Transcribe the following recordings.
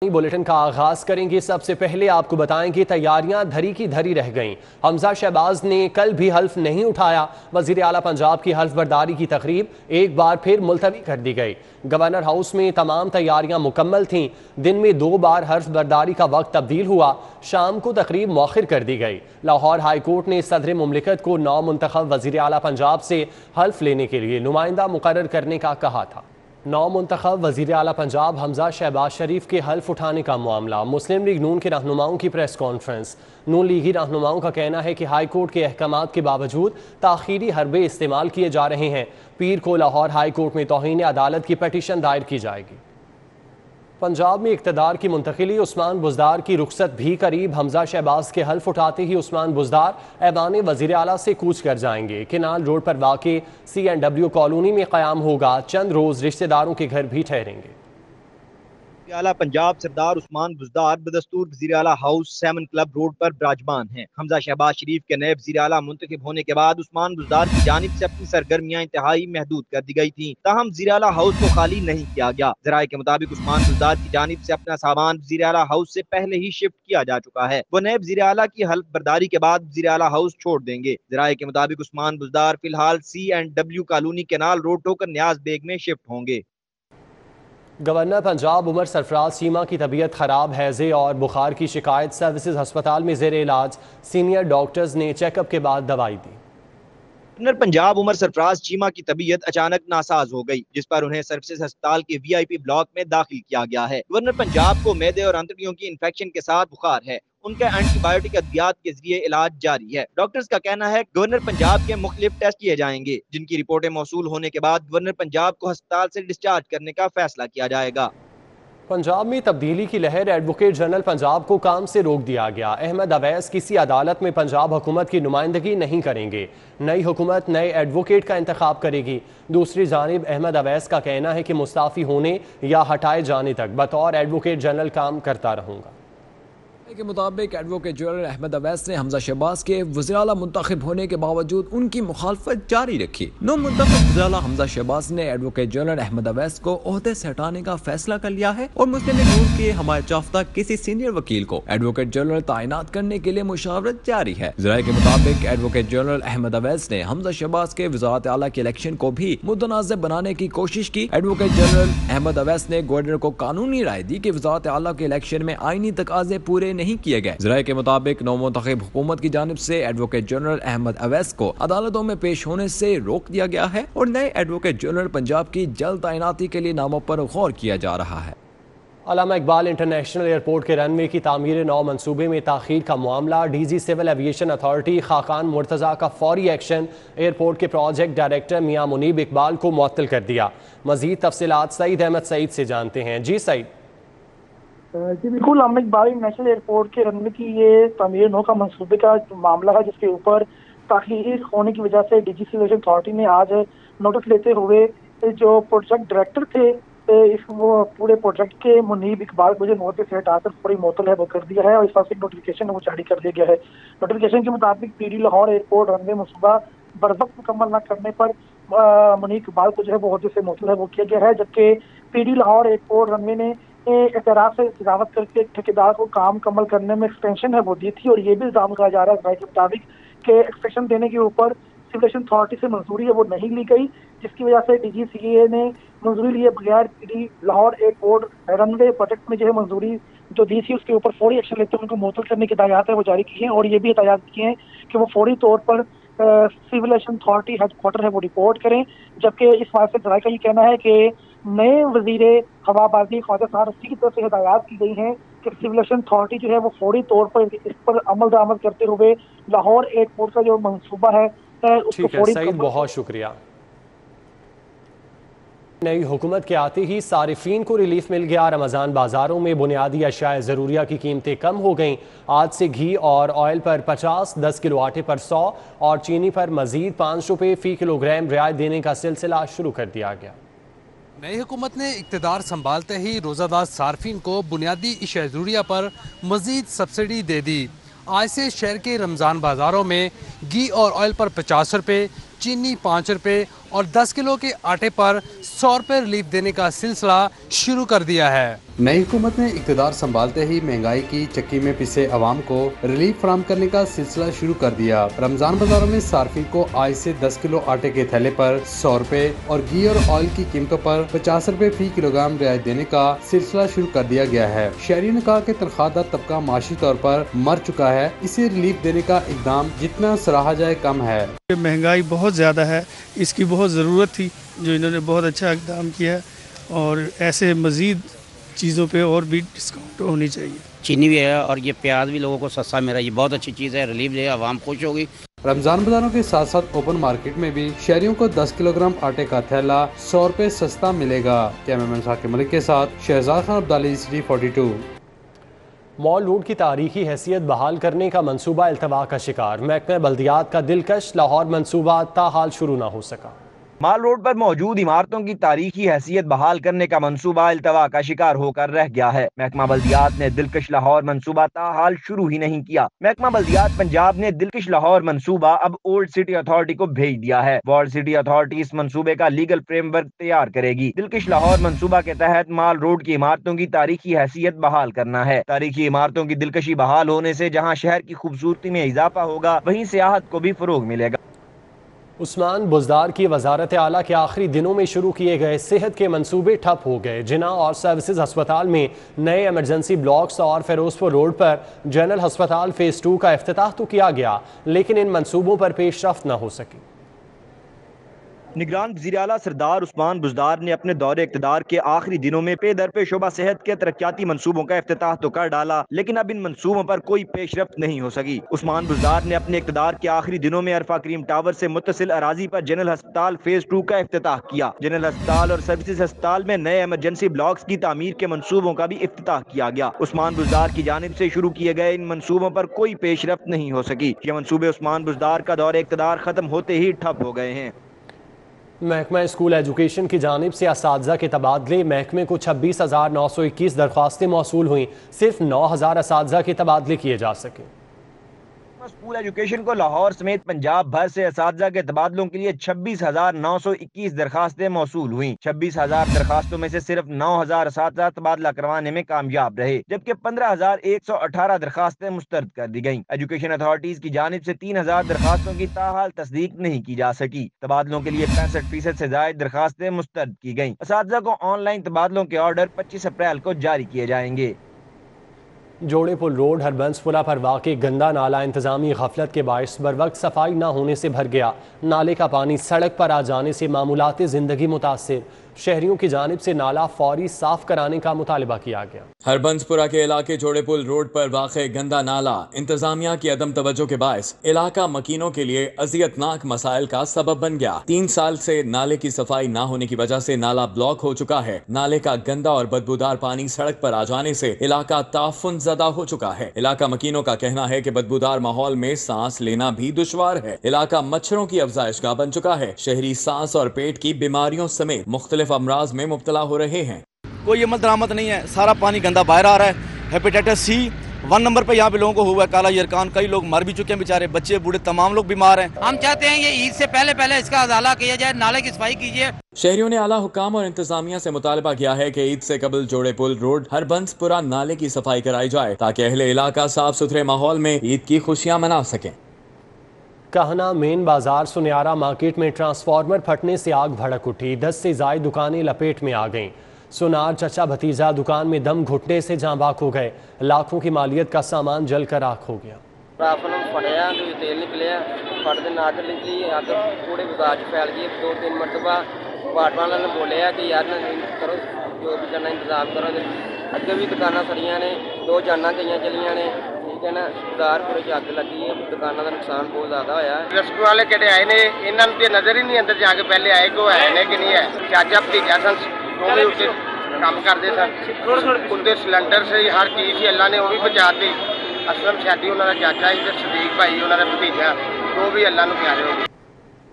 Bulletin का आगाज करेंगे। सबसे पहले आपको बताएं कि तैयारियां धरी की धरी रह गईं। हमजा शहबाज ने कल भी हल्फ नहीं उठाया। वजीर आला पंजाब की हल्फ बर्दारी की तकरीब एक बार फिर मुलतवी कर दी गई। गवर्नर हाउस में तमाम तैयारियां मुकम्मल थीं। दिन में 2 बार हल्फ बर्दारी का वक्त तब्दील हुआ। शाम को तकरीब मौखिर कर दी गई। लाहौर हाई कोर्ट ने सदर मुमलिकत को नौ मुंतखब वजीर आला पंजाब से हल्फ लेने के लिए नुमाइंदा मुकर्रर करने का कहा था। नौ मुंतखब वज़ीर आला पंजाब हमजा शहबाज शरीफ के हल्फ उठाने का मामला। मुस्लिम लीग नून के रहनुमाओं की प्रेस कॉन्फ्रेंस। नून लीगी रहनुमाओं का कहना है कि हाई कोर्ट के अहकामात के बावजूद ताख़ीरी हरबे इस्तेमाल किए जा रहे हैं। पीर को लाहौर हाई कोर्ट में तौहीन अदालत की पटिशन दायर की जाएगी। पंजाब में इक़्तिदार की मुंतकिली, उस्मान बुज़दार की रुखसत भी करीब। हमजा शहबाज के हल्फ उठाते ही उस्मान बुज़दार ऐवान वज़ीर आला से कूच कर जाएंगे। केनाल रोड पर वाक़े C&W कॉलोनी में क़याम होगा। चंद रोज़ रिश्तेदारों के घर भी ठहरेंगे। आला पंजाब सरदार उस्मान बुज़दार बदस्तूर वज़ीर आला हाउस 7 क्लब रोड पर विराजमान हैं। हमजा शहबाज शरीफ के नए वज़ीर आला मुंतखब होने के बाद उस्मान बुज़दार की जानिब से अपनी सरगर्मियां इंतहाई महदूद कर दी गई थी। ताहम वज़ीर आला हाउस को खाली नहीं किया गया। ज़राए के मुताबिक उस्मान बुज़दार की जानिब से अपना सामान वज़ीर आला हाउस से पहले ही शिफ्ट किया जा चुका है। वो नए वज़ीर आला की हल्फ बर्दारी के बाद वज़ीर आला हाउस छोड़ देंगे। ज़राए के मुताबिक उस्मान बुज़दार फिलहाल C&W कॉलोनी केनाल रोड होकर न्याज बेग में शिफ्ट होंगे। गवर्नर पंजाब उमर सरफराज चीमा की तबीयत खराब, हैज़े और बुखार की शिकायत। सर्विसेज अस्पताल में ज़ेर इलाज। सीनियर डॉक्टर्स ने चेकअप के बाद दवाई दी। गवर्नर पंजाब उमर सरफराज चीमा की तबीयत अचानक नासाज हो गई, जिस पर उन्हें सर्विसेज अस्पताल के VIP ब्लॉक में दाखिल किया गया है। गवर्नर पंजाब को मैदे और आंतड़ियों की इन्फेक्शन के साथ बुखार है। उनका एंटीबायोटिक अद्वियात के जरिए इलाज जारी है। डॉक्टर्स का कहना है गवर्नर पंजाब के मुख्तलिफ टेस्ट किए जाएंगे, जिनकी रिपोर्टें मौसूल होने के बाद गवर्नर पंजाब को अस्पताल से डिस्चार्ज करने का फैसला किया जाएगा। पंजाब में तब्दीली की लहर। एडवोकेट जनरल पंजाब को काम से रोक दिया गया। अहमद अवैस किसी अदालत में पंजाब हुकूमत की नुमाइंदगी नहीं करेंगे। नई हुकूमत नए एडवोकेट का इंतखाब करेगी। दूसरी जानिब अहमद अवैस का कहना है कि मुस्ताफ़ी होने या हटाए जाने तक बतौर एडवोकेट जनरल काम करता रहूँगा। के मुताबिक एडवोकेट जनरल अहमद अवैस ने हमजा शहबाज के वज़ीर आला मुंतखब होने के बावजूद उनकी मुखालफत जारी रखी। नौ मुंतखब वज़ीर आला हमजा शहबाज ने एडवोकेट जनरल अहमद अवैस को ओहदे से हटाने का फैसला कर लिया है और मुस्लिम लीग नून के हमायत याफ्ता किसी सीनियर वकील को एडवोकेट जनरल तैनात करने के लिए मुशावरत जारी है। ज़राए के मुताबिक एडवोकेट जनरल अहमद अवैस ने हमजा शहबाज के वज़ारत आला के इलेक्शन को भी मुतनाज़िब बनाने की कोशिश की। एडवोकेट जनरल अहमद अवैस ने गवर्नर को कानूनी राय दी कि वज़ारत आला के इलेक्शन में आईनी तकाज़े पूरे नहीं किए गए। ज़राए के मुताबिक नौ मुंतखब हुकूमत की जानिब से एडवोकेट जनरल अहमद अवैस को अदालतों में पेश होने से रोक दिया गया है और नए एडवोकेट जनरल पंजाब की जल्द तैनाती के लिए नामों पर गौर किया जा रहा है। अल्लामा इकबाल इंटरनेशनल एयरपोर्ट के रनवे की तामीर नौ मंसूबे में ताख़ीर का मामला। DG civil aviation authority Khaqan Murtaza का फौरी एक्शन। एयरपोर्ट के प्रोजेक्ट डायरेक्टर मियां मुनीब इकबाल को मुअत्तल कर दिया। मज़ीद तफसीलात सईद अहमद सईद से जानते हैं। जी सईद। जी बिल्कुल, अल्लामा इकबाल इंटरनेशनल एयरपोर्ट के रनवे की ये तामीर नौ का मंसूबे का मामला है, जिसके ऊपर ताख़ीर होने की वजह से DG सिविल एविएशन अथॉरिटी ने आज नोटिस लेते हुए जो प्रोजेक्ट डायरेक्टर थे इस वो पूरे प्रोजेक्ट के मुनीब इकबाल को जो मौके से हटाकर पूरी मुअत्तल है वो कर दिया है और इस वक्त एक नोटिफिकेशन वो जारी कर दिया गया है। नोटिफिकेशन के मुताबिक PD लाहौर एयरपोर्ट रनवे मंसूबा बरवक्त मुकम्मल न करने पर मुनीब इकबाल को जो है वो अहदे से मुअत्तल है वो किया गया है, जबकि PD लाहौर एयरपोर्ट रनवे ने एतराफ़ से सजावट करके ठेकेदार को काम मुकम्मल करने में एक्सटेंशन है वो दी थी और ये भी इल्ज़ाम लगाया जा रहा है के मुताबिक कि एक्सटेंशन देने के ऊपर सिविल एविएशन अथॉरिटी से मंजूरी है वो नहीं ली गई, जिसकी वजह से DGCA ने मंजूरी लिए बगैर PD Lahore airport runway project में जो है मंजूरी जो दी थी उसके ऊपर फौरी एक्शन लेते हुए उनको मुअत्तल करने की हिदायत है वो जारी की हैं और ये भी हिदायत की हैं कि वो फौरी तौर पर सिविल एविएशन अथॉरिटी हेडक्वार्टर है वो रिपोर्ट करें। जबकि इस बात से ज़राए का ये कहना है कि नए वज़ीरे हवाबाजी ख्वाजा साहब रफ़ी की तरफ से हिदायत की गई हैं कि सिविल एविएशन अथॉरिटी जो है वो फौरी तौर पर इस पर अमल दरामद करते हुए लाहौर एयरपोर्ट का जो मंसूबा है उसको फौरी। सईद, बहुत शुक्रिया। नई हुकूमत के आते ही सारिफीन को रिलीफ मिल गया। रमज़ान बाज़ारों में बुनियादी अशिया ज़रूरिया की कीमतें कम हो गईं। आज से घी और ऑयल पर 50, 10 किलो आटे पर 100 और चीनी पर मज़ीद 5 रुपये फ़ी किलोग्राम रियायत देने का सिलसिला शुरू कर दिया गया। नई हुकूमत ने इक़्तिदार संभालते ही रोज़ादार सार्फिन को बुनियादी अशिया ज़रूरिया पर मज़ीद सब्सिडी दे दी। आज से शहर के रमज़ान बाज़ारों में घी और ऑयल पर 50 रुपये, चीनी 5 रुपये और 10 किलो के आटे पर 100 रुपये रिलीफ देने का सिलसिला शुरू कर दिया है। नई हुकूमत ने इक़्तिदार संभालते ही महंगाई की चक्की में पिसे अवाम को रिलीफ फराहम करने का सिलसिला शुरू कर दिया। रमजान बाजारों में सार्फिन को आज से 10 किलो आटे के थैले पर 100 रुपए और घी और ऑयल की कीमतों पर 50 रुपए फी किलोग्राम रियायत देने का सिलसिला शुरू कर दिया गया है। शहरियों ने कहा कि तनख्वाहदार तबका माशी तौर पर मर चुका है, इसे रिलीफ देने का इकदाम जितना सराहा जाए कम है। महंगाई बहुत ज़्यादा है, इसकी बहुत ज़रूरत थी, जो इन्होंने बहुत अच्छा इकदाम किया है और ऐसे मज़ीद चीज़ों पे और भी डिस्काउंट होनी चाहिए। चीनी भी है और ये प्याज भी लोगों को सस्ता मिल रहा है, ये बहुत अच्छी चीज़ है, रिलीफ दे, आवाम खुश होगी। रमजान बाजारों के साथ साथ ओपन मार्केट में भी शहरियों को 10 किलोग्राम आटे का थैला 100 रुपए सस्ता मिलेगा। कैमरामैन साकिब मलिक के साथ Shahzad Khan Abdali, city 42। Mall Road की तारीखी हैसियत बहाल करने का मंसूबा इल्तवा का शिकार। महकमा बल्दियात का दिलकश लाहौर मंसूबा ताहाल शुरू न हो सका। माल रोड पर मौजूद इमारतों की तारीखी हैसियत बहाल करने का मंसूबा इल्तवा का शिकार होकर रह गया है। महकमा बल्दियात ने दिलकश लाहौर मंसूबा ताहाल शुरू ही नहीं किया। महकमा बल्दियात पंजाब ने दिलकश लाहौर मंसूबा अब ओल्ड सिटी अथॉरिटी को भेज दिया है। ओल्ड सिटी अथॉरिटी इस मंसूबे का लीगल फ्रेमवर्क तैयार करेगी। दिलकश लाहौर मंसूबा के तहत माल रोड की इमारतों की तारीखी हैसियत बहाल करना है। तारीखी इमारतों की दिलकशी बहाल होने से जहाँ शहर की खूबसूरती में इजाफा होगा, वहीं सियाहत को भी फरोग मिलेगा। उस्मान बुज़दार की वजारत आला के आखिरी दिनों में शुरू किए गए सेहत के मंसूबे ठप हो गए। जिना और सर्विसेज अस्पताल में नए एमरजेंसी ब्लॉक्स और फिरोजपुर रोड पर जनरल अस्पताल फेज़ 2 का इफ्तिताह तो किया गया, लेकिन इन मंसूबों पर पेशरफ्त न हो सकी। निगरान वज़ीर आला सरदार उस्मान बुज़दार ने अपने दौरे इक़्तिदार के आखिरी दिनों में पे दर पे शोबा सेहत के तरक्याती मंसूबों का इफ्तिताह तो कर डाला, लेकिन अब इन मंसूबों पर कोई पेशरफ्त नहीं हो सकी। उस्मान बुज़दार ने अपने इक़्तिदार के आखिरी दिनों में अरफा करीम टावर से मुत्तसिल अराजी पर जनरल अस्पताल फेज़ 2 का इफ्तिताह किया। जनरल अस्पताल और सर्विसेज अस्पताल में नए एमरजेंसी ब्लॉक्स की तामीर के मंसूबों का भी इफ्तिताह किया गया। उस्मान बुज़दार की जानिब से शुरू किए गए इन मंसूबों पर कोई पेशरफ्त नहीं हो सकी। ये मंसूबे उस्मान बुज़दार का दौरे इक़्तिदार खत्म होते ही ठप हो गए हैं। महकमा स्कूल एजुकेशन की जानिब से असातिज़ा के तबादले महकमे को 26,921 दरख्वास्तें मौसूल हुई, सिर्फ 9,000 असातिज़ा के तबादले किए जा सके। स्कूल एजुकेशन को लाहौर समेत पंजाब भर से असातिज़ा के तबादलों के लिए 26,921 दरखास्तें मौसूल हुई। 26,000 दरखास्तों में से सिर्फ 9,000 असातिज़ा तबादला करवाने में कामयाब रहे, जबकि 15,118 दरखास्तें मुस्तरद कर दी गयी। एजुकेशन अथॉरिटीज की जानिब से 3,000 दरखास्तों की ताहाल तस्दीक नहीं की जा सकी। तबादलों के लिए 65% से ज्यादा दरखास्तें मुस्तरद की गयी। असातिज़ा को ऑनलाइन तबादलों के ऑर्डर 25 अप्रैल को जारी किए जाएंगे। जोड़ेपुल रोड हरबंसपुरा पर वाक़ई गंदा नाला इंतजामी गफलत के बायस बर वक्त सफाई न होने से भर गया। नाले का पानी सड़क पर आ जाने से मामूलाती ज़िंदगी मुतासिर। शहरियों की जानिब से नाला फौरी साफ कराने का मुतालबा किया गया। हरबंसपुरा के इलाके जोड़ेपुल रोड पर वाक़ई गंदा नाला इंतजामिया की अदम तवज्जो के बायस इलाका मकीनों के लिए अजियतनाक मसाइल का सबब बन गया। 3 साल से नाले की सफाई न होने की वजह से नाला ब्लॉक हो चुका है। नाले का गंदा और बदबूदार पानी सड़क पर आ जाने से इलाका ताफुन ज़दा हो चुका है। इलाका मकीनों का कहना है कि बदबूदार माहौल में सांस लेना भी दुश्वार है। इलाका मच्छरों की अफजाइश गाह बन चुका है। शहरी सांस और पेट की बीमारियों समेत मुख्तलिफ अमराज में मुब्तला हो रहे हैं। कोई अमल दरामद नहीं है, सारा पानी गंदा बाहर आ रहा है। हेपेटाइटिस सी 1 नंबर पे यहाँ पे लोगों को हुआ है, काला यरकान, कई लोग मर भी चुके हैं, बेचारे बच्चे बूढ़े तमाम लोग बीमार हैं। हम चाहते हैं ये ईद से पहले इसका अजाला किया जाए, नाले की सफाई कीजिए। शहरियों ने आला हुकाम और इंतजामिया से मुतालबा किया है कि ईद से कबल जोड़ेपुल रोड हरबंसपुरा नाले की सफाई कराई जाए ताकि अहले इलाका साफ सुथरे माहौल में ईद की खुशियाँ मना सकें। कहना मेन बाजार सुनियारा मार्केट में ट्रांसफार्मर फटने से आग भड़क उठी। 10 से ज्यादा दुकानें लपेट में आ गईं। सुनार चचा भतीजा दुकान में दम घुटने से जाँ बाक हो गए। लाखों की मालियत का सामान जलकर राख हो गया। तेल निकलिया फटते नाक निकली, अग पूरे बाजार फैल गई। 2-3 मरतबा पार्ट वाले ने बोलिया कि यार करो जो भी करना इंतजाम करो। अगे भी दुकाना सड़ियां ने, 2 जाना गई चलिया ने, ठीक है ना। बाजार पूरे अग लगी है, दुकाना का नुकसान बहुत ज्यादा होया। रस्कू वाले किहड़े आए ने, इन्हां नूं ते नजर ही नहीं अंदर जाके पहले आए को है ने कि नहीं है। चाचा भतीजा सन, दोवें उत्ते काम करते सन। उनके सिलेंडर से हर चीज़ ही अल्लाह ने वो भी बचाती। असलम शादी उन्होंने चाचा ही, सदीक भाई उन्होंने भतीजा, वो भी अल्लाह नूं प्यारे हो गए।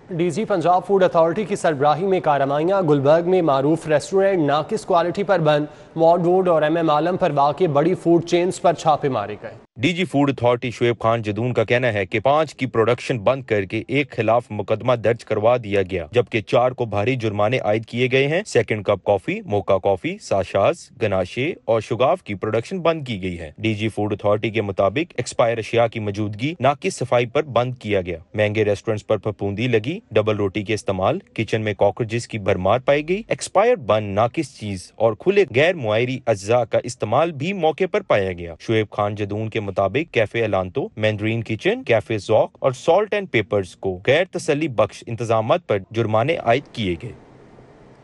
डीजी पंजाब फूड अथॉरिटी की सरबराही में कारमाइयाँ। गुलबर्ग में मारूफ रेस्टोरेंट नाकिस क्वालिटी पर बंद। मॉल रोड और MM आलम पर वाक़ई बड़ी फूड चेन्स पर छापे मारे गए। D G food authority Shoaib Khan Jadoon کا کہنا ہے کہ 5 کی پروڈکشن بند کر کے ایک خلاف مقدمہ درج کروا دیا گیا، جبکہ 4 کو بھاری جرمانے عائد کیے گئے ہیں۔ سیکنڈ کپ کافی، موکا کافی، ساشاز، گناشے اور شگاف کی پروڈکشن بند کی گئی ہے۔ ڈی جی فوڈ اتھارٹی کے مطابق ایکسپائر اشیاء کی موجودگی ناقص صفائی پر بند کیا گیا۔ مہنگے ریسٹورنٹس پر پھپھوندی لگی، ڈبل روٹی کے استعمال، کچن میں کاکروچز کی بھرمار پائی گئی، ایکسپائر بن، ناقص چیز اور کھلے غیر معیاری اجزاء کا استعمال بھی موقع پر پایا گیا۔ شعیب خان جدون کے مطابق کیفے الانتو، مینڈرین کچن، کیفے ذوق اور سالٹ اینڈ پیپرز کو غیر تسلی بخش انتظامات پر جرمانے عائد کیے گئے۔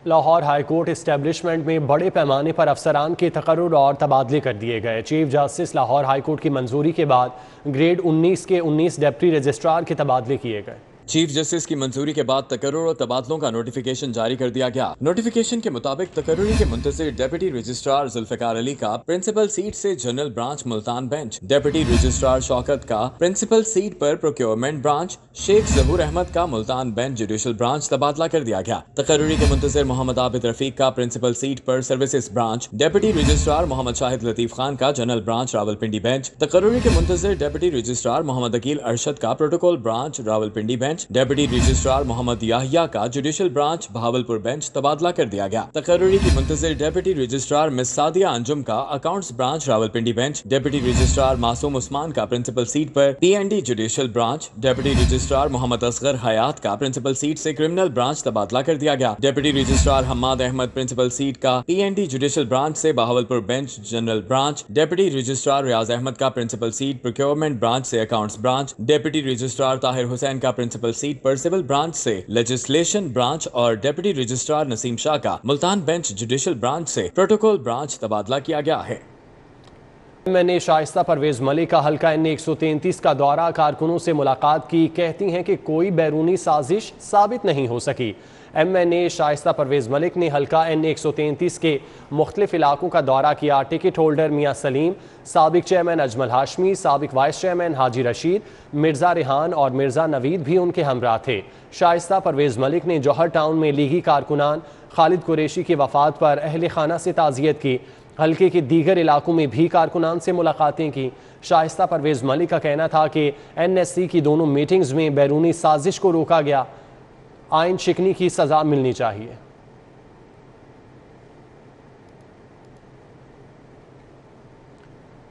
لاہور ہائی کورٹ اسٹیبلشمنٹ میں بڑے پیمانے پر افسران کے تقرر اور تبادلے کر دیے گئے۔ Chief justice Lahore high court کی منظوری کے بعد گریڈ 19 کے 19 ڈپٹی رجسٹرار کے تبادلے کیے گئے۔ چیف جسٹس کی منظوری کے بعد تقرر اور تبادلوں کا نوٹیفیکیشن جاری کر دیا گیا۔ نوٹیفیکیشن کے مطابق تقرری کے منتظر ڈیپٹی رجسٹرار ذوالفقار علی کا پرنسپل سیٹ سے general branch Multan bench, deputy registrar Shaukat کا پرنسپل سیٹ پر پروکیورمنٹ برانچ، شیخ ظہور احمد کا ملتان بینچ جوڈیشل برانچ تبادلہ کر دیا گیا۔ تقرری کے منتظر محمد عابد رفیق کا پرنسپل سیٹ پر services branch, deputy registrar Muhammad Shahid Latif Khan کا جنرل برانچ راولپنڈی بینچ، تقرری کے منتظر ڈیپٹی رجسٹرار محمد عقیل ارشد کا protocol branch Rawalpindi bench, deputy registrar Muhammad Yahya کا جوڈیشل برانچ بہاولپور بینچ تبادلہ کر دیا گیا۔ تقرری کی منتظر deputy registrar Miss Sadia Anjum کا accounts branch Rawalpindi bench, deputy registrar Masoom Usman کا پرنسپل سیٹ پر P N D judicial branch, deputy registrar Muhammad Asghar Hayat کا پرنسپل سیٹ سے کرمنل برانچ تبادلہ کر دیا گیا۔ Deputy registrar Hammad Ahmed principal seat کا P N D judicial branch سے Bahawalpur bench general branch, deputy registrar Riaz Ahmed کا پرنسپل سیٹ پروکیورمنٹ برانچ سے accounts branch, deputy registrar Tahir حسین کا پرنسپل سیٹ پر سول برانچ سے لیجسلیشن برانچ اور ڈیپٹی رجسٹرار نسیم شاہ کا ملتان بینچ جوڈیشل برانچ سے protocol branch تبادلہ کیا گیا ہے۔ میں نے شائستہ پرویز ملک کا حلقہ N 133 کا دورہ، کارکنوں سے ملاقات کی، کہتی ہیں کہ کوئی بیرونی سازش ثابت نہیں ہو سکی۔ MNA شائستہ پرویز ملک نے حلقہ N 133 کے مختلف علاقوں کا دورہ کیا۔ ٹکٹ ہولڈر میاں سلیم، سابق چیئرمین اجمل ہاشمی، سابق وائس چیئرمین حاجی رشید، مرزا ریحان اور مرزا نوید بھی ان کے ہمراہ تھے۔ شائستہ پرویز ملک نے جوہر ٹاؤن میں لیگی کارکنان خالد قریشی کی وفات پر اہل خانہ سے تعزیت کی۔ حلقے کے دیگر علاقوں میں بھی کارکنان سے ملاقاتیں کی۔ شائستہ پرویز ملک کا کہنا تھا کہ NSC کی دونوں میٹنگز میں بیرونی سازش کو روکا گیا، آئین شکنی کی سزا ملنی چاہیے۔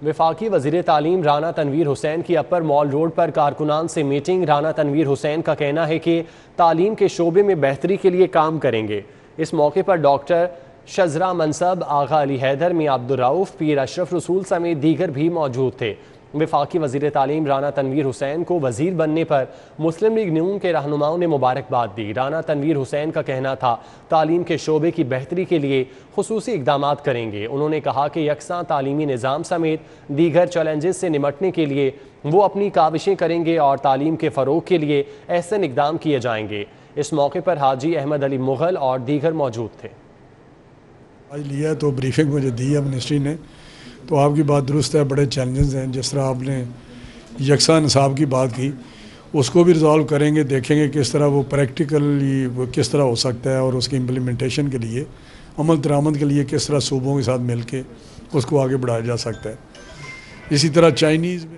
وفاقی وزیر تعلیم رانا تنویر حسین کی اپر مال روڈ پر کارکنان سے میٹنگ۔ رانا تنویر حسین کا کہنا ہے کہ تعلیم کے شعبے میں بہتری کے لیے کام کریں گے۔ اس موقع پر ڈاکٹر شزرا منصب، آغا علی حیدر، میاں عبدالرؤف، پیر اشرف رسول سمیت دیگر بھی موجود تھے۔ وفاقی وزیر تعلیم رانا تنویر حسین کو وزیر بننے پر مسلم لیگ نون کے رہنماؤں نے مبارکباد دی۔ رانا تنویر حسین کا کہنا تھا تعلیم کے شعبے کی بہتری کے لیے خصوصی اقدامات کریں گے۔ انہوں نے کہا کہ یکساں تعلیمی نظام سمیت دیگر چیلنجز سے نمٹنے کے لیے وہ اپنی کاوشیں کریں گے اور تعلیم کے فروغ کے لیے احسن اقدام کیے جائیں گے۔ اس موقع پر حاجی احمد علی مغل اور دیگر موجود تھے۔ آج لیا تو بریفنگ مجھے دی ہے منسٹری نے، تو آپ کی بات درست ہے، بڑے چیلنجز ہیں۔ جس طرح آپ نے یکساں نصاب کی بات کی، اس کو بھی ریزالو کریں گے، دیکھیں گے کس طرح وہ پریکٹیکلی وہ کس طرح ہو سکتا ہے اور اس کی امپلیمنٹیشن کے لیے، عمل درآمد کے لیے کس طرح صوبوں کے ساتھ مل کے اس کو آگے بڑھایا جا سکتا ہے۔ اسی طرح چائنیز میں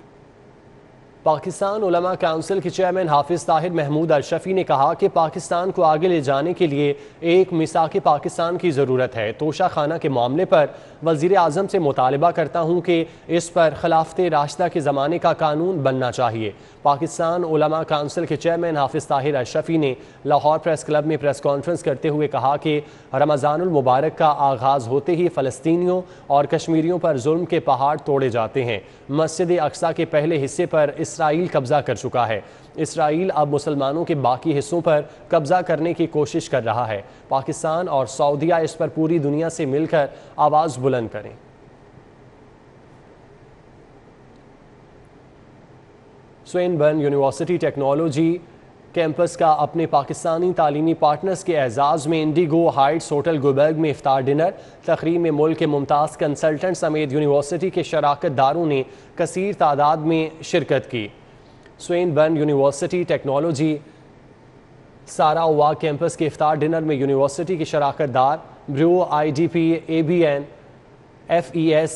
پاکستان علماء کونسل کے چیئرمین حافظ طاہر محمود ارشفی نے کہا کہ پاکستان کو آگے لے جانے کے لیے ایک میثاق پاکستان کی ضرورت ہے۔ توشہ خانہ کے معاملے پر وزیر اعظم سے مطالبہ کرتا ہوں کہ اس پر خلافت راستہ کے زمانے کا قانون بننا چاہیے۔ پاکستان علماء کونسل کے چیئرمین حافظ طاہر ارشفی نے لاہور پریس کلب میں پریس کانفرنس کرتے ہوئے کہا کہ رمضان المبارک کا آغاز ہوتے ہی فلسطینیوں اور کشمیریوں پر ظلم کے پہاڑ توڑے جاتے ہیں۔ مسجد اقصیٰ کے پہلے حصے پر اسرائیل قبضہ کر چکا ہے۔ اسرائیل اب مسلمانوں کے باقی حصوں پر قبضہ کرنے کی کوشش کر رہا ہے۔ پاکستان اور سعودیہ اس پر پوری دنیا سے مل کر آواز بلند کریں۔ سوین برن یونیورسٹی ٹیکنالوجی کیمپس کا اپنے پاکستانی تعلیمی پارٹنرز کے اعزاز میں انڈیگو ہائٹس ہوٹل گلبرگ میں افطار ڈنر۔ تقریب میں ملک کے ممتاز کنسلٹنٹ سمیت یونیورسٹی کے شراکت داروں نے کثیر تعداد میں شرکت کی۔ سوین برن یونیورسٹی ٹیکنالوجی سارا اووا کیمپس کے افطار ڈنر میں یونیورسٹی کے شراکت دار برو، IDP، ABN، FES،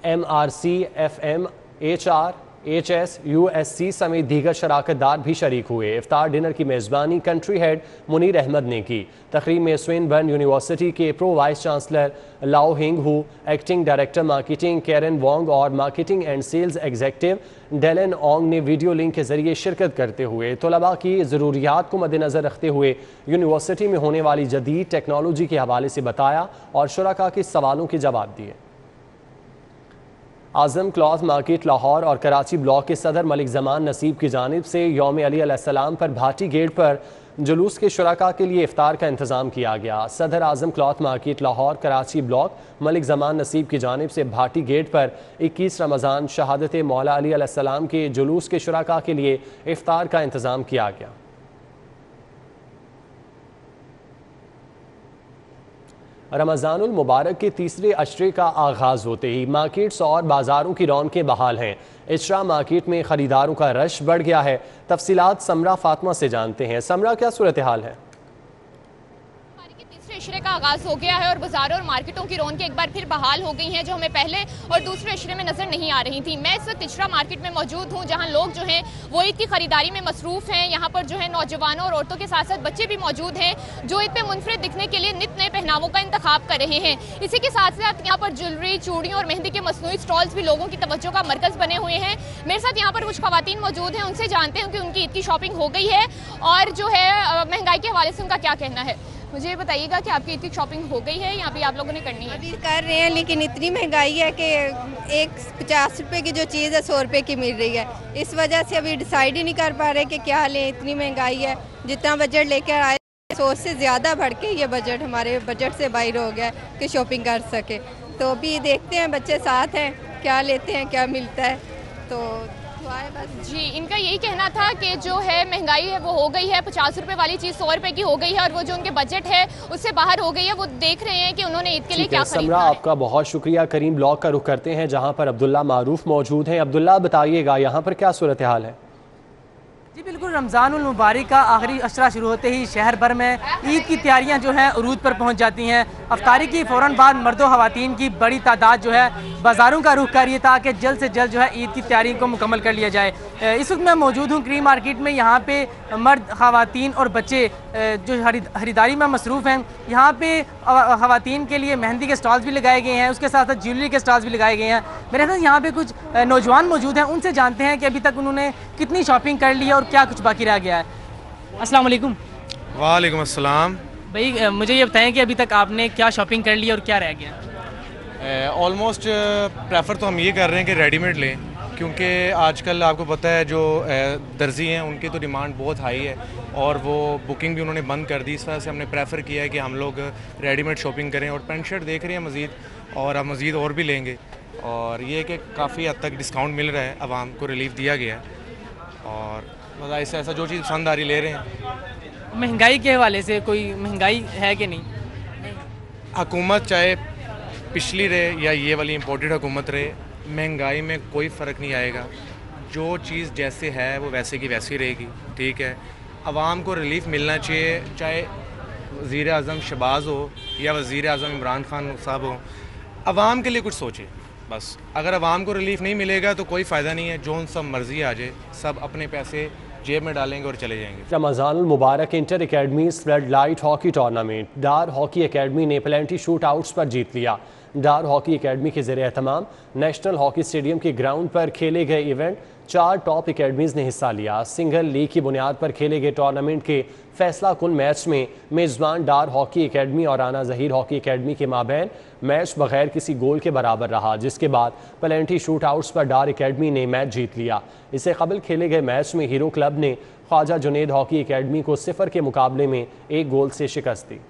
MRC، FM، HR, HS, USC समेत दीगर शराकतदार भी शरीक हुए। इफ्तार डिनर की मेज़बानी कंट्री हेड मुनीर अहमद ने की। तकरीब में स्विनबर्न यूनिवर्सिटी के pro vice chancellor Lao Hing Hu, acting director marketing Karen Wong और marketing and sales executive Dylan Ong ने वीडियो लिंक के जरिए शिरकत करते हुए तलबा की ज़रूरियात को मद्देनज़र रखते हुए यूनिवर्सिटी में होने वाली जदीद टेक्नोलॉजी के हवाले से बताया और शुरका के सवालों के जवाब दिए। आज़म क्लॉथ मार्केट लाहौर और कराची ब्लॉक के सदर मलिक ज़मान नसीब की जानिब से यौम अली अलैहिस्सलाम पर भाटी गेट पर जुलूस के शुरका के लिए इफ्तार का इंतज़ाम किया गया। Sadar Azam cloth market Lahore Karachi block Malik Zaman Naseeb की जानिब से भाटी गेट पर 21 रमज़ान शहादत मौला अली अलैहिस्सलाम के जुलूस के शुरका के लिए इफ्तार का इंतज़ाम किया गया। रमज़ानुल मुबारक के तीसरे अशरे का आगाज़ होते ही मार्केट्स और बाज़ारों की रौनकें बहाल हैं। इशरा मार्केट में ख़रीदारों का रश बढ़ गया है। तफसीलात समरा फातिमा से जानते हैं। समरा, क्या सूरत हाल है? इशरे का आगाज़ हो गया है और बाज़ारों और मार्केटों की रौनकें एक बार फिर बहाल हो गई हैं, जो हमें पहले और दूसरे इशरे में नज़र नहीं आ रही थी। मैं इस वक्त इशरा मार्केट में मौजूद हूँ, जहाँ लोग जो हैं वो ईद की ख़रीदारी में मसरूफ़ हैं। यहाँ पर जो है नौजवानों और औरतों के साथ साथ बच्चे भी मौजूद हैं, जो ईद पे मुनफरिद दिखने के लिए नित नए पहनावों का इंतखाब कर रहे हैं। इसी के साथ साथ यहाँ पर ज्वेलरी, चूड़ियों और मेहंदी के मसनूई स्टॉल्स भी लोगों की तवज्जो का मरकज़ बने हुए हैं। मेरे साथ यहाँ पर कुछ ख़वातीन मौजूद हैं, उनसे जानते हैं कि उनकी ईद की शॉपिंग हो गई है और जो है महंगाई के हवाले से उनका क्या कहना है। मुझे बताइएगा कि आपकी इतनी शॉपिंग हो गई है या अभी आप लोगों ने करनी है? अभी कर रहे हैं, लेकिन इतनी महंगाई है कि एक 50 रुपए की जो चीज़ है 100 रुपए की मिल रही है। इस वजह से अभी डिसाइड ही नहीं कर पा रहे कि क्या लें। इतनी महंगाई है, जितना बजट लेकर आए 100 से ज़्यादा बढ़ के ये बजट हमारे बजट से बाहर हो गया कि शॉपिंग कर सके। तो अभी देखते हैं, बच्चे साथ हैं, क्या लेते हैं, क्या मिलता है। तो जी, इनका यही कहना था कि जो है महंगाई है वो हो गई है, 50 रुपए वाली चीज़ 100 रुपए की हो गई है और वो जो उनके बजट है उससे बाहर हो गई है। वो देख रहे हैं कि उन्होंने ईद के लिए क्या खरीदना है। समरा, आपका बहुत शुक्रिया। करीम ब्लॉक का रुख करते हैं, जहां पर अब्दुल्ला मारूफ मौजूद हैं। अब्दुल्ला, बताइएगा यहाँ पर क्या सूरत हाल है? जी बिल्कुल, रमज़ानुल मुबारक का आखिरी अशरा शुरू होते ही शहर भर में ईद की तैयारियां जो हैं उरूज पर पहुंच जाती हैं। अफ्तारी की फ़ौरन बाद मर्दों ख़वातीन की बड़ी तादाद जो है बाज़ारों का रुख कर रही है ताकि जल्द से जल्द जो है ईद की तैयारी को मुकम्मल कर लिया जाए। इस वक्त मैं मौजूद हूँ क्रीम मार्केट में। यहाँ पे मर्द, ख़वातीन और बच्चे जो खरीदारी में मसरूफ़ हैं। यहाँ पे ख़वातीन के लिए मेहंदी के स्टॉल्स भी लगाए गए हैं, उसके साथ साथ ज्वेलरी के स्टॉल्स भी लगाए गए हैं। मेरे साथ यहाँ पे कुछ नौजवान मौजूद हैं, उनसे जानते हैं कि अभी तक उन्होंने कितनी शॉपिंग कर ली है और क्या कुछ बाकी रह गया है। अस्सलाम वालेकुम। वालेकुम अस्सलाम। भाई मुझे ये बताएं कि अभी तक आपने क्या शॉपिंग कर ली और क्या रह गया? ऑलमोस्ट प्रेफर तो हम ये कर रहे हैं कि रेडीमेड लें, क्योंकि आजकल आपको पता है जो दर्जी हैं उनकी तो डिमांड बहुत हाई है और वो बुकिंग भी उन्होंने बंद कर दी। इस वजह से हमने प्रेफर किया है कि हम लोग रेडीमेड शॉपिंग करें और पेंट शर्ट देख रहे हैं मज़ीद, और अब मज़ीद और भी लेंगे। और ये कि काफ़ी हद तक डिस्काउंट मिल रहा है, आवाम को रिलीफ दिया गया है और बस ऐसा ऐसा जो चीज़ पसंद आ रही ले रहे हैं। महंगाई के हवाले से कोई महंगाई है कि नहीं? हुकूमत चाहे पिछली रहे या ये वाली इम्पोर्टेड हुकूमत रहे, महंगाई में कोई फ़र्क नहीं आएगा। जो चीज़ जैसे है वो वैसे की वैसी रहेगी, ठीक है। आवाम को रिलीफ मिलना चाहिए, चाहे वज़ीर आज़म शहबाज हो या वज़ीर आज़म इमरान खान साहब हो। आवाम के लिए कुछ सोचे बस। अगर आवाम को रिलीफ नहीं मिलेगा तो कोई फ़ायदा नहीं है। जो सब मर्जी आ जाए, सब अपने पैसे जेब में डालेंगे और चले जाएंगे। Ramzanul Mubarak inter academy flood light hockey tournament. Dar hockey academy ने पेनल्टी शूट आउट्स पर जीत लिया। डार हॉकी एकेडमी के ज़रिए एहतमाम नेशनल हॉकी स्टेडियम के ग्राउंड पर खेले गए इवेंट 4 टॉप एकेडमीज़ ने हिस्सा लिया। सिंगल लीग की बुनियाद पर खेले गए टूर्नामेंट के फैसला कुन मैच में मेज़बान डार हॉकी एकेडमी और राना ज़हीर हॉकी एकेडमी के माबैन मैच बगैर किसी गोल के बराबर रहा, जिसके बाद पेनल्टी शूट आउट्स पर डार एकेडमी ने मैच जीत लिया। इससे कबल खेले गए मैच में हीरो क्लब ने ख्वाजा जुनैद हॉकी एकेडमी को 0 के मुकाबले में 1 गोल से शिकस्त दी।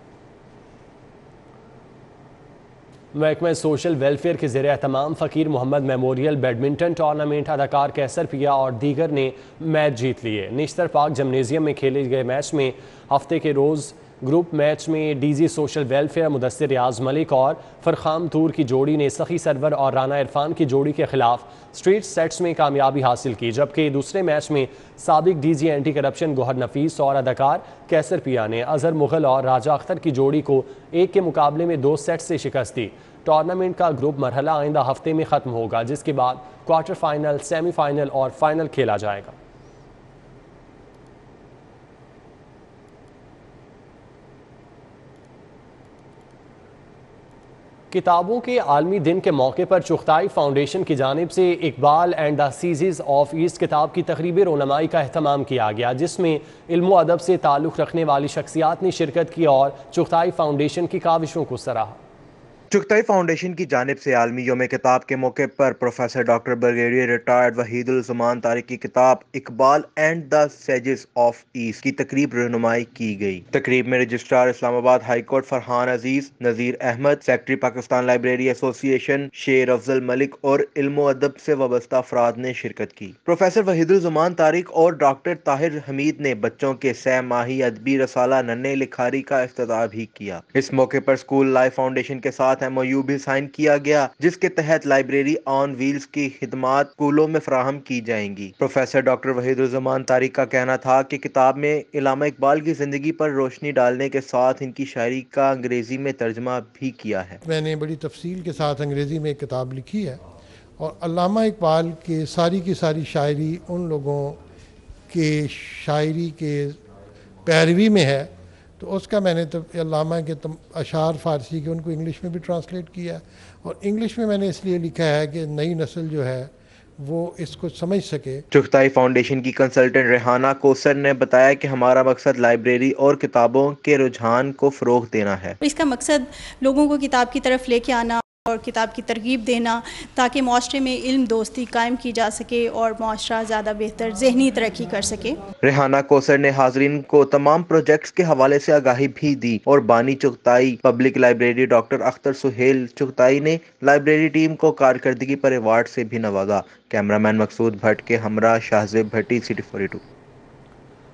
महकमा सोशल वेलफेयर के ज़रिए तमाम फ़कीर मोहम्मद मेमोरियल बैडमिंटन टूर्नामेंट अदाकार कैसर पिया और दीगर ने मैच जीत लिए। निश्तर पार्क जिम्नेजियम में खेले गए मैच में हफ्ते के रोज़ ग्रुप मैच में डीजी सोशल वेलफेयर मुदस्सिर रियाज मलिक और फरखाम तूर की जोड़ी ने सखी सरवर और राना इरफान की जोड़ी के खिलाफ स्ट्रीट सेट्स में कामयाबी हासिल की, जबकि दूसरे मैच में साबिक डीजी एंटी करप्शन गोहर नफीस और अदाकार कैसर पिया ने अजहर मुगल और राजा अख्तर की जोड़ी को 1 के मुकाबले में 2 सेट से शिकस्त दी। ٹورنامنٹ کا گروپ مرحلہ آئندہ ہفتے میں ختم ہوگا، جس کے بعد کوارٹر فائنل، سیمی فائنل اور فائنل کھیلا جائے گا۔ کتابوں کے عالمی دن کے موقع پر چغتائی فاؤنڈیشن کی جانب سے Iqbal and the sages of east کتاب کی تقریب رونمائی کا اہتمام کیا گیا، جس میں علم و ادب سے تعلق رکھنے والی شخصیات نے شرکت کی اور چغتائی فاؤنڈیشن کی کاوشوں کو سراہا۔ چغتائی فاؤنڈیشن کی جانب سے عالمی یوم کتاب کے موقع پر professor doctor brigadier retired Waheed Uzzaman Tariq کی کتاب Iqbal and the sages of East کی تقریب رونمائی کی گئی۔ تقریب میں رجسٹرار اسلام آباد ہائی کورٹ فرحان عزیز، نذیر احمد، سیکرٹری پاکستان لائبریری ایسوسی ایشن شیر افضل ملک اور علم و ادب سے وابستہ افراد نے شرکت کی۔ پروفیسر وحید الزمان طارق اور ڈاکٹر طاہر حمید نے بچوں کے 6 ماہی ادبی رسالہ ننھے لکھاری کا افتتاح بھی کیا۔ اس موقع پر اسکول لائف فاؤنڈیشن کے ساتھ MOU بھی سائن کیا گیا، جس کے تحت لائبریری آن ویلز کی خدمات اسکولوں میں فراہم کی جائیں گی۔ پروفیسر ڈاکٹر وحید الزمان طارق کا کہنا تھا کہ کتاب میں علامہ اقبال کی زندگی پر روشنی ڈالنے کے ساتھ ان کی شاعری کا انگریزی میں ترجمہ بھی کیا ہے۔ میں نے بڑی تفصیل کے ساتھ انگریزی میں ایک کتاب لکھی ہے اور علامہ اقبال کے ساری کی ساری شاعری ان لوگوں کے شاعری کے پیروی میں ہے، تو اس کا میں نے علامہ کے اشعار فارسی کے ان کو انگلش میں بھی ٹرانسلیٹ کیا، اور انگلش میں نے اس لیے لکھا ہے کہ نئی نسل جو ہے وہ اس کو سمجھ سکے۔ چغتائی فاؤنڈیشن کی کنسلٹنٹ ریحانہ کوثر نے بتایا کہ ہمارا مقصد لائبریری اور کتابوں کے رجحان کو فروغ دینا ہے۔ اس کا مقصد لوگوں کو کتاب کی طرف لے کے آنا اور کتاب کی ترغیب دینا، تاکہ معاشرے میں علم دوستی قائم کی جا سکے اور معاشرہ زیادہ بہتر ذہنی ترقی کر سکے۔ ریحانہ کوثر نے حاضرین کو تمام پروجیکٹس کے حوالے سے آگاہی بھی دی، اور بانی Chughtai public library doctor Akhtar Sohail Chughtai نے لائبریری ٹیم کو کارکردگی پر ایوارڈ سے بھی نوازا۔ کیمرامین مقصود بھٹ کے ہمراہ Shahzeb Bhatti, city 42۔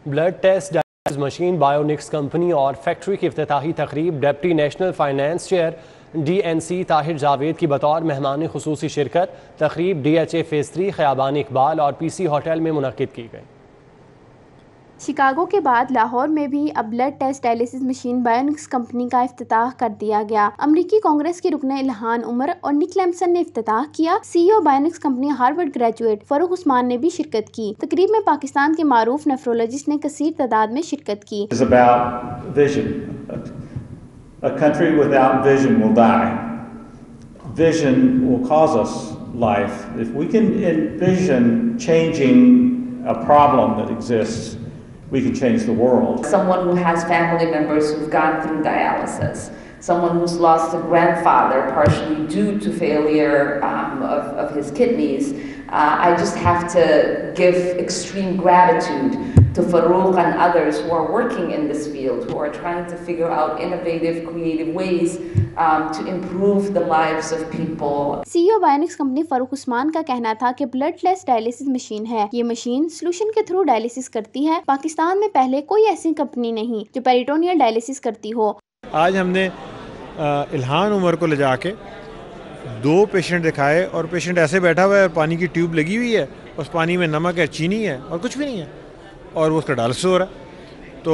Blood test dialysis machine Bionics company اور فیکٹری کی افتتاحی تقریب deputy national finance chair DNC Tahir Javed کی بطور مہمان خصوصی شرکت تقریب DHA فیز 3 خیابان اقبال اور PC ہوٹل میں منعقد کی گئی۔ شکاگو کے بعد لاہور میں بھی اب blood test dialysis machine Bionics company کا افتتاح کر دیا گیا۔ امریکی کانگریس کی رکن الہان عمر اور نک لیمسن نے افتتاح کیا۔ CEO Bionics company Harvard graduate فاروق عثمان نے بھی شرکت کی۔ تقریب میں پاکستان کے معروف نیفرولوجسٹ نے کثیر تعداد میں شرکت کی۔ A country without vision will die. Vision will cause us life. If we can envision changing a problem that exists, we can change the world. Someone who has family members who've gone through dialysis, someone who's lost a grandfather partially due to failure of his kidneys, I just have to give extreme gratitude to Farouk and others who are working in this field, who are trying to figure out innovative, creative ways to improve the lives of people. CEO Bionics company Farooq Usman کا کہنا تھا کہ blood لیس dialysis machine ہے۔ یہ machine solution کے through dialysis کرتی ہے۔ پاکستان میں پہلے کوئی ایسی کمپنی نہیں جو پیریٹونیل ڈائلسس کرتی ہو۔ آج ہم نے الہان عمر کو لے جا کے 2 پیشنٹ دکھائے، اور پیشنٹ ایسے بیٹھا ہوا ہے، پانی کی ٹیوب لگی ہوئی ہے، اس پانی میں نمک ہے، چینی ہے اور کچھ بھی نہیں ہے، اور وہ اس کا ڈائلسس ہو رہا ہے، تو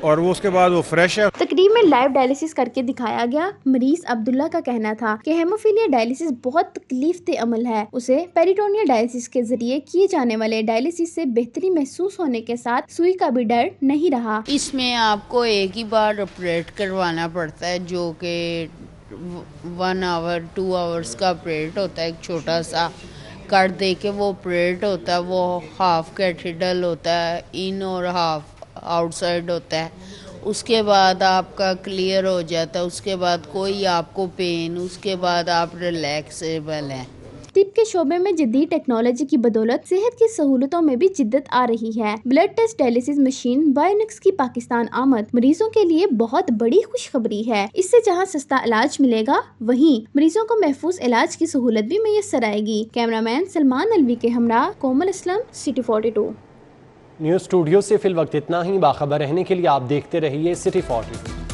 اور وہ اس کے بعد وہ فریش ہے۔ تقریب میں لائیو ڈائلسس کر کے دکھایا گیا۔ مریض عبداللہ کا کہنا تھا کہ ہیموفیلیا ڈائلسس بہت تکلیف دہ عمل ہے۔ اسے پیریٹونیل ڈائلسس کے ذریعے کیے جانے والے ڈائلسس سے بہتری محسوس ہونے کے ساتھ سوئی کا بھی ڈر نہیں رہا۔ اس میں آپ کو ایک ہی بار آپریٹ کروانا پڑتا ہے، جو کہ 1 آور 2 آورس کا آپریٹ ہوتا ہے۔ ایک چھوٹا سا کٹ دے کے وہ آپریٹ ہوتا ہے، وہ ہاف کیتھیڈرل ہوتا ہے ان اور ہاف آؤٹ سائڈ ہوتا ہے۔ اس کے بعد آپ کا کلیئر ہو جاتا ہے، اس کے بعد کوئی آپ کو پین، اس کے بعد آپ ریلیکسیبل ہیں۔ طب کے شعبے میں جدید ٹیکنالوجی کی بدولت صحت کی سہولتوں میں بھی جدت آ رہی ہے۔ بلڈ ٹیسٹ ڈائلسس مشین بایونکس کی پاکستان آمد مریضوں کے لیے بہت بڑی خوشخبری ہے۔ اس سے جہاں سستا علاج ملے گا، وہیں مریضوں کو محفوظ علاج کی سہولت بھی میسر آئے گی۔ کیمرامین سلمان الوی کے ہمراہ کومل اسلم، سٹی 42۔ نیوز اسٹوڈیو سے فی الوقت اتنا ہی۔ باخبر رہنے کے لیے آپ دیکھتے رہیے سٹی 42۔